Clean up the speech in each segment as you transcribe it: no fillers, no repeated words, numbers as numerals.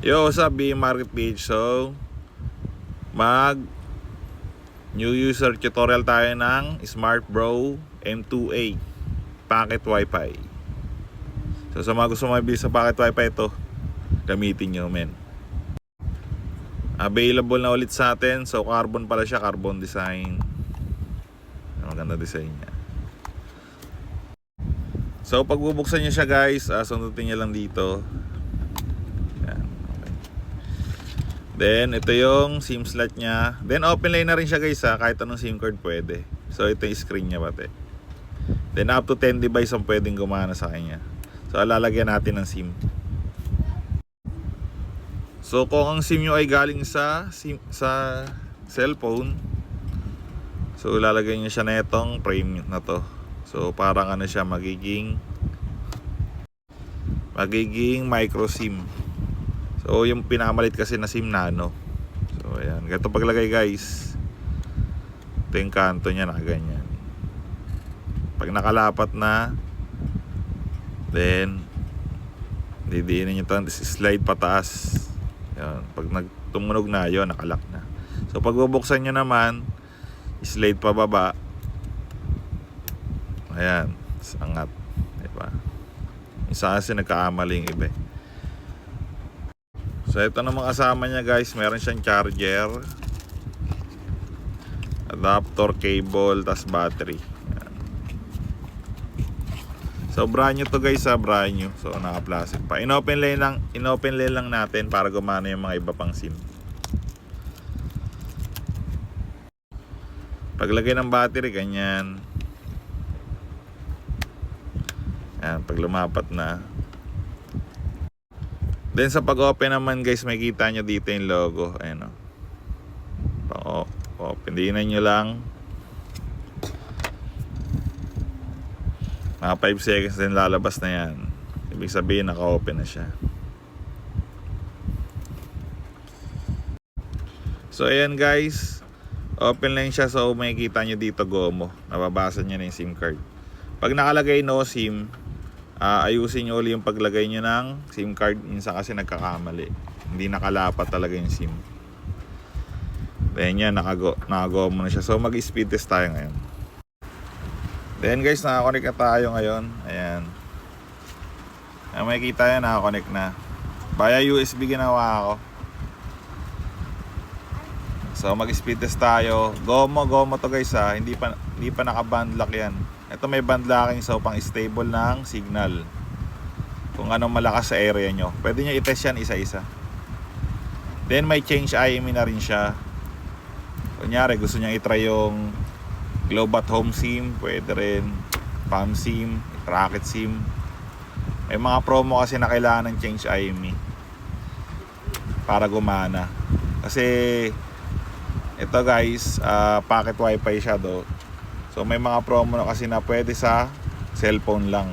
Yo, what's up, BM Market Page? So, mag new user tutorial tayo ng Smart Bro M2A Pocket Wi-Fi. So, sa mga gusto mabili sa Pocket Wi-Fi ito, gamitin nyo, men. Available na ulit sa atin. So, carbon pala siya, carbon design. Maganda design niya. So, pag bubuksan nyo siya, guys, sundutin nyo lang dito. Yan, okay. Then, ito yung SIM slot niya. Then, open line na rin siya, guys, kahit anong SIM card pwede. So, ito yung screen niya pati. Then, up to 10 device ang pwedeng gumana sa kanya. So, lalagyan natin ng SIM. So, kung ang SIM nyo ay galing sa cellphone, so, lalagyan nyo siya na itong frame na to. So, parang ano siya, magiging micro SIM. So, yung pinamalit kasi na SIM nano. So, ayan. Ganito paglagay, guys. Ito yung kanto niya, nakaganyan. Pag nakalapat na, then, didiinin nyo ito, slide pataas. Ayan. Pag tumunog na, yun, nakalock na. So, pag bubuksan nyo naman, slide pa baba. Ayan, sangat, diba? Isa kasi nagkakamaling iba. So ito namang kasama niya, guys, meron siyang charger, adapter, cable, tas battery. Ayan. So brand new to, guys, brand new. So naka-plastic pa. Inopen lane lang natin para gumana yung mga iba pang SIM. Paglagay ng battery, ganyan. Ayan, pag lumapat na. Then sa pag-open naman, guys, makikita nyo dito yung logo. Ayan, o. Pang-open. Diinan nyo lang. Mga 5 seconds din lalabas na yan. Ibig sabihin, naka-open na siya. So ayan, guys, open lang siya. So makikita nyo dito GOMO. Nababasa nyo na yung SIM card. Pag nakalagay no SIM, ayusin nyo ulit yung paglagay nyo ng SIM card. Minsan kasi nagkakamali, hindi nakalapat talaga yung SIM. Then yan, nakago mo na siya. So mag-speed test tayo ngayon. Then, guys, nakakonect na tayo ngayon. Ayan, makikita yan, nakakonect na. Via USB ginawa ako. So mag-speed test tayo. GOMO to, guys, hindi pa naka-band lock yan. Ito may band locking, so pang stable ng signal. Kung anong malakas sa area nyo, pwede nyo i-test yan isa-isa. Then may change IMEI na rin siya. Kunyari gusto nyo i-try yung Globe at Home SIM, pwede rin Palm SIM, Rocket SIM. May mga promo kasi na kailangan ng change IMEI para gumana. Kasi ito, guys, pocket wifi siya do. So may mga promo na kasi na pwede sa cellphone lang.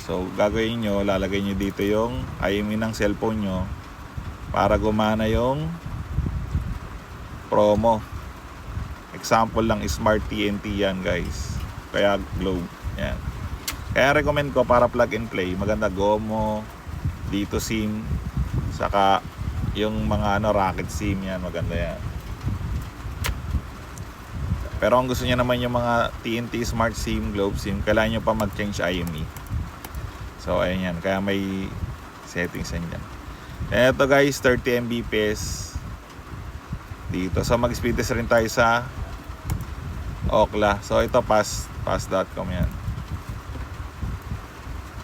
So gagawin nyo, lalagay nyo dito yung IMEI ng cellphone nyo para gumana yung promo. Example lang, Smart TNT yan, guys. Kaya Globe, yan. Kaya recommend ko para plug and play. Maganda GOMO, dito SIM, saka yung mga Rocket SIM yan, maganda yan. Pero kung gusto niyo naman yung mga TNT, Smart SIM, Globe SIM, kailangan nyo pa mag-change IMEI. So ayan yan, kaya may settings yan dyan. And ito, guys, 30 Mbps dito. So mag-speed test rin tayo sa Ookla. So ito pass.com yan.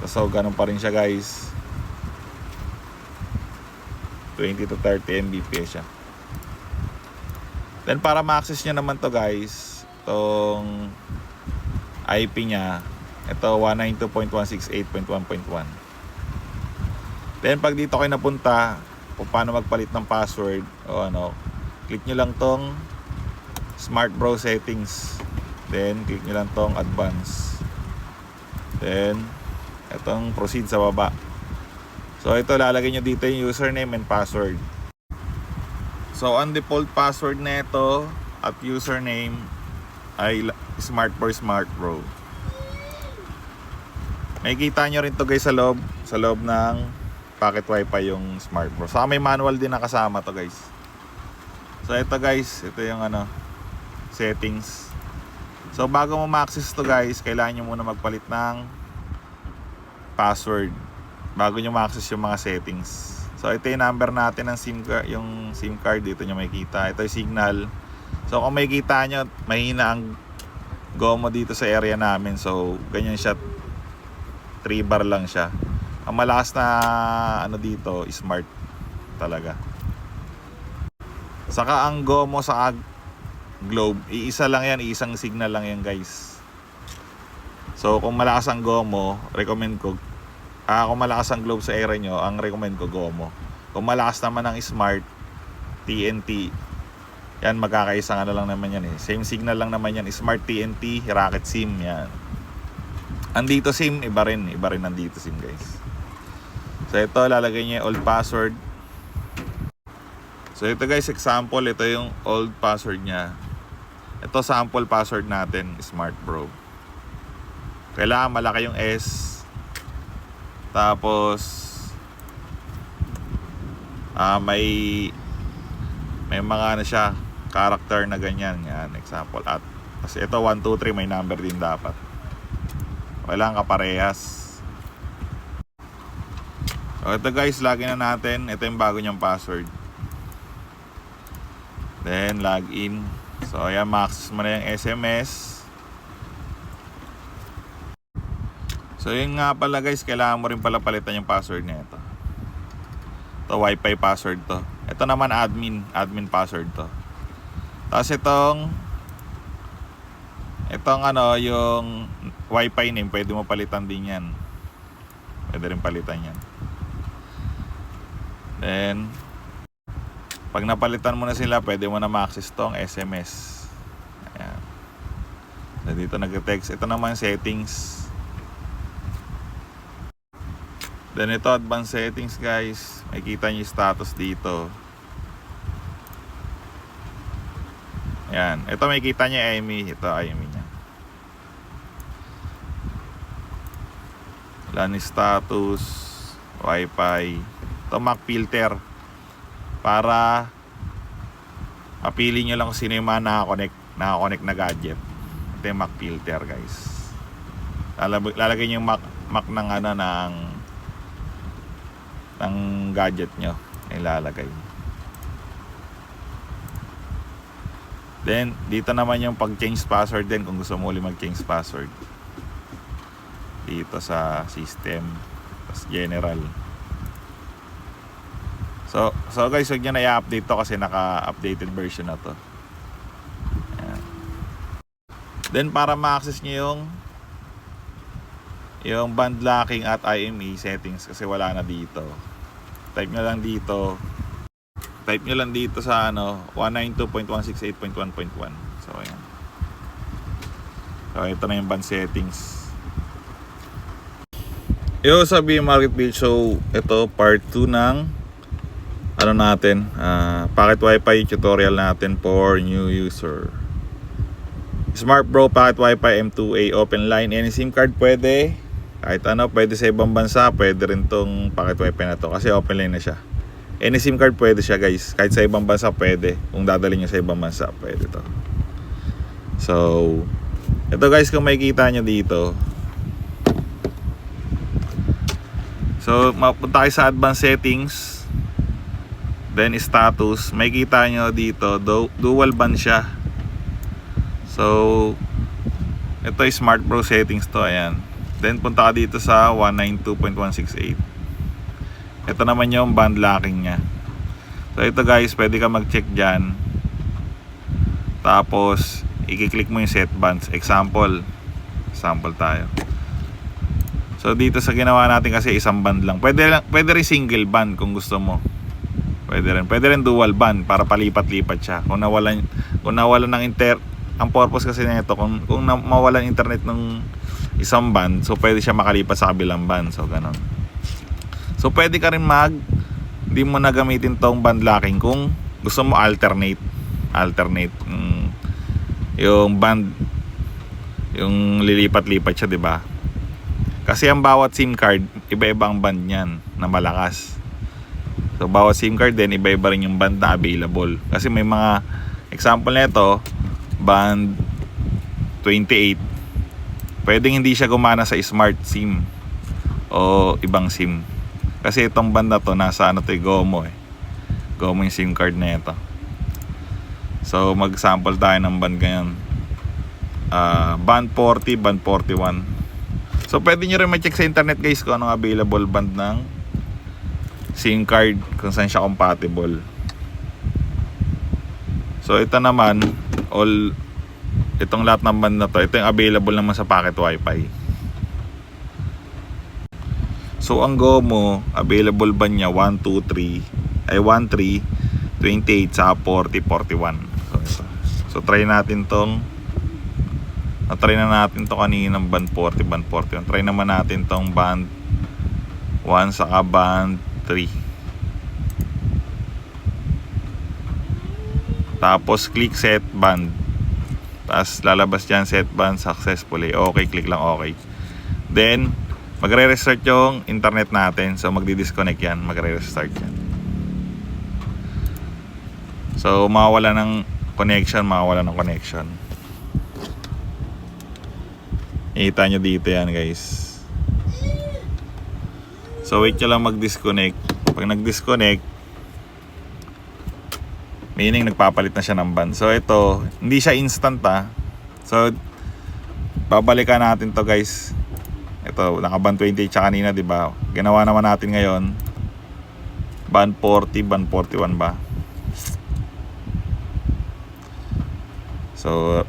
So ganun pa rin siya, guys. 20 to 30 Mbps siya. Then para ma-access nyo naman to, guys, itong IP nya, ito 192.168.1.1. Then pag dito kayo napunta, kung paano magpalit ng password o click nyo lang tong Smart Bro settings. Then click nyo lang tong advance. Then itong proceed sa baba. So ito, lalagay nyo dito yung username and password. So ang default password na ito at username ay Smart Bro. Makikita nyo rin to, guys, sa loob ng pocket wifi yung Smart Bro. Saka may manual din na kasama to guys. So ito guys, ito yung ano, settings. So bago mo ma-access to guys, kailangan nyo muna magpalit ng password bago nyo ma-access yung mga settings. So ito yung number natin ng yung SIM card, dito nyo makikita. Ito yung signal. So kung makikita nyo, mahina ang GOMO dito sa area namin. So ganyan siya, 3 bar lang siya. Ang malakas na ano dito, Smart talaga. Saka ang GOMO sa Globe, iisa lang yan, isang signal lang yan guys. So kung malakas ang GOMO, recommend ko kung malakas ang Globe sa area nyo, ang recommend ko GOMO. Kung malakas naman ang Smart, TNT, yan magkakaisang ano lang naman yan eh. Same signal lang naman yan, Smart TNT, Rocket SIM yan. Andito SIM, iba rin nandito SIM guys. So ito, lalagay niya old password. So ito guys, example, ito yung old password niya. Ito sample password natin, Smart Bro. Kailangan malaki yung S. Tapos may mga ano siya, character na ganyan. Yan, example. At kasi ito 1, 2, 3, may number din dapat. Kailangan kaparehas. So ito guys, login na natin. Ito yung bago niyang password. Then login. So ayan, ma-access mo na yung SMS. So yun nga pala guys, kailangan mo rin pala palitan yung password na ito. Ito Wi-Fi password to. Ito naman admin password to. Tapos itong ano, yung Wi-Fi name, pwede mo palitan din yan. Pwede rin palitan yan. Then pag napalitan mo na sila, pwede mo na ma-access tong SMS. Ayan. So dito nag-text. Ito naman settings. Then ito advanced settings guys. Makikita nyo yung status dito. Ayan. Ito makikita nyo IMEI. Ito IMEI nya. LAN status, Wi-Fi. Ito MAC filter. Para mapili nyo lang kung sino yung mga nakakonect na gadget. Ito yung MAC filter guys. Lalagay nyo yung MAC ng ano, ng gadget nyo. Ilalagay. Then dito naman yung pag-change password din, kung gusto mo ulit mag-change password. Dito sa system, tapos general. So guys, huwag nyo na i-update to kasi naka-updated version na to. Ayan. Then para ma-access nyo yung band locking at IMEI settings, kasi wala na dito, type nyo lang dito sa ano 192.168.1.1. So ayan. So ito na yung band settings. Yo, sabi Market Build. So ito part 2 ng ano natin, Pocket Wi-Fi tutorial natin for new user. Smart Bro Pocket Wi-Fi M2A open line, any SIM card pwede. Kahit ano, pwede sa ibang bansa, pwede rin tong Pocket Wi-Fi na to kasi open line na siya. Any SIM card pwede siya guys. Kahit sa ibang bansa pwede. Kung dadalhin nyo sa ibang bansa, pwede to. So ito guys, kung makikita nyo dito, so mapunta kayo sa advanced settings. Then status, may kita nyo dito dual band siya. So ito yung Smart Bro settings to, ayan. Then punta ka dito sa 192.168. Ito naman yung band locking nya. So ito guys, pwede ka mag-check dyan. Tapos i-click mo yung set bands. Example tayo. So dito sa ginawa natin kasi isang band lang. Pwede rin single band kung gusto mo. Pwede rin dual band para palipat-lipat siya. Kung nawalan ng ang purpose kasi nito, kung mawalan internet ng isang band, so pwede siya makalipat sa kabilang band. So ganun. So pwede ka rin hindi mo na gamitin tong band locking kung gusto mo alternate yung band, yung lilipat-lipat siya, 'di ba? Kasi ang bawat SIM card, iba-iba ang band niyan na malakas. So bawat SIM card din, iba-iba rin yung band na available. Kasi may mga example nito, band 28. Pwedeng hindi siya gumana sa smart SIM o ibang SIM. Kasi itong band na to, nasa ano to, GOMO eh. GOMO yung SIM card na ito. So mag-sample tayo ng band ganyan. Band 40, band 41. So pwede nyo rin ma-check sa internet guys kung anong available band ng SIM card, kung saan siya compatible. So ito naman, itong lahat ng band na to, ito yung available naman sa packet wifi. So ang GOMO, available band niya 1, 2, 3 ay 1, 3, 28 sa 40, 41. So try natin tong na-try na natin to kaninang band 40, band 41. Try naman natin tong band 1 saka band 3. Tapos click set band. Tapos lalabas dyan set band successfully. Okay, click lang okay. Then magre-restart yung internet natin. So magdi-disconnect yan, magre-restart yan. So mawawala ng connection. Ikita nyo dito yan guys. So wait nyo lang mag-disconnect. Pag nag-disconnect, meaning nagpapalit na siya ng band. So ito, hindi siya instant So babalikan natin to guys. Ito, naka-band 28 siya kanina, diba? Ginawa naman natin ngayon band 40, band 41 ba? So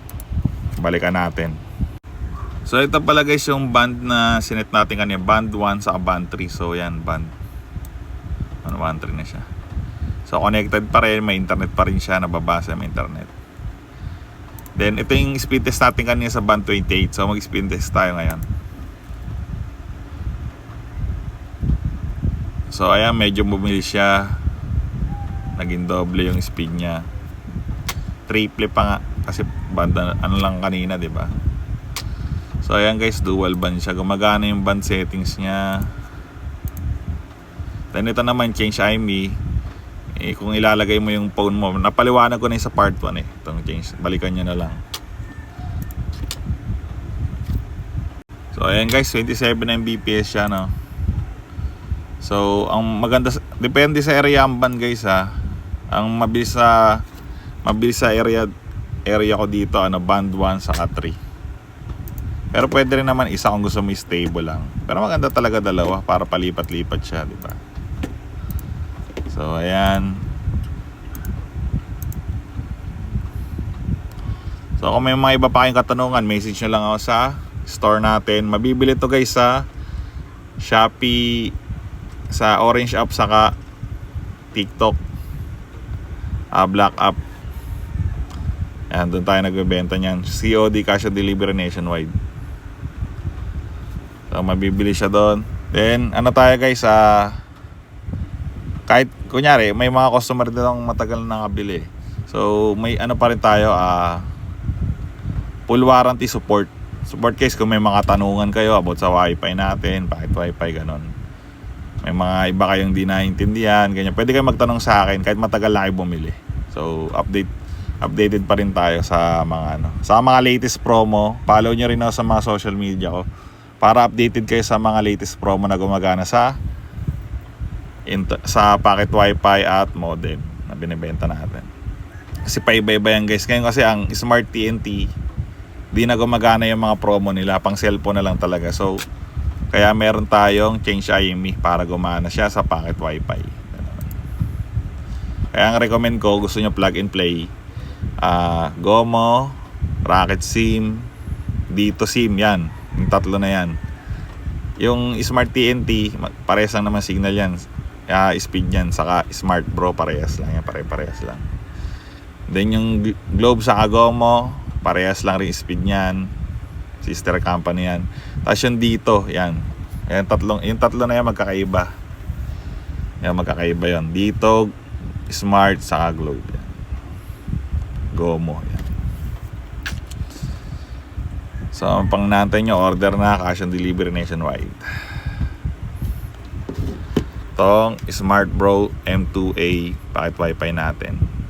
balikan natin. So ito pala guys yung band na sinet natin kanina, band 1 sa band 3. So yan, band 1, 3 na siya. So connected pa rin, may internet pa rin siya, nababasa may internet. Then ito yung speed test natin kanina sa band 28. So mag speed test tayo ngayon. So ayan, medyo bumili siya. Naging doble yung speed niya. Triple pa nga kasi band ano lang kanina, 'di ba? So ayan guys, dual band siya. Gumagana yung band settings niya. Then ito naman, change IMEI. Kung ilalagay mo yung phone mo, napaliwanag ko na yung sa part 1 eh. Itong change, balikan nyo na lang. So ayan guys, 27 Mbps siya, no? So ang maganda, depende sa area ang band guys ha. Ang mabilis sa area ko dito, band 1 saka 3. Pero pwede rin naman isa kung gusto mo stable lang. Pero maganda talaga dalawa para palipat-lipat siya, di ba? So ayan. So kung may mga iba pa kayong katanungan, message nyo lang ako sa store natin. Mabibili to guys sa Shopee, sa Orange app, saka TikTok, Black app. Ayan, doon tayo nagbebenta niyan. COD, cash on delivery nationwide. So mabibili siya doon. Then ano tayo guys, kahit kunyari may mga customer din matagal na nakabili. So may ano pa rin tayo, full warranty support case kung may mga tanungan kayo about sa wifi natin, packet wifi, ganon. May mga iba kayong di naintindihan, ganyan. Pwede kayo magtanong sa akin kahit matagal na kayo bumili. So updated pa rin tayo sa mga sa mga latest promo. Follow nyo rin ako sa mga social media ko para updated kayo sa mga latest promo na gumagana sa packet wifi at modem na binibenta natin. Kasi paiba-iba yan guys. Ngayon kasi ang Smart TNT, di na gumagana yung mga promo nila, pang cellphone na lang talaga. So kaya meron tayong change IMEI para gumana siya sa packet wifi. Kaya ang recommend ko, gusto nyo plug and play, GOMO, Rocket SIM, Dito SIM, yan, yung tatlo na yan. Yung Smart TNT, parehas lang naman signal yan, speed yan, saka Smart Bro, parehas lang yan, parehas lang. Then yung Globe sa GOMO, parehas lang rin speed niyan, sister company yan. Tapos yung Dito, yan, yung tatlo na yan magkakaiba. Yan, magkakaiba yan. Dito, Smart, saka Globe yan. GOMO yan. So pang natin nyo, order na, cash on delivery nationwide. Itong Smart Bro M2A pocket wifi natin.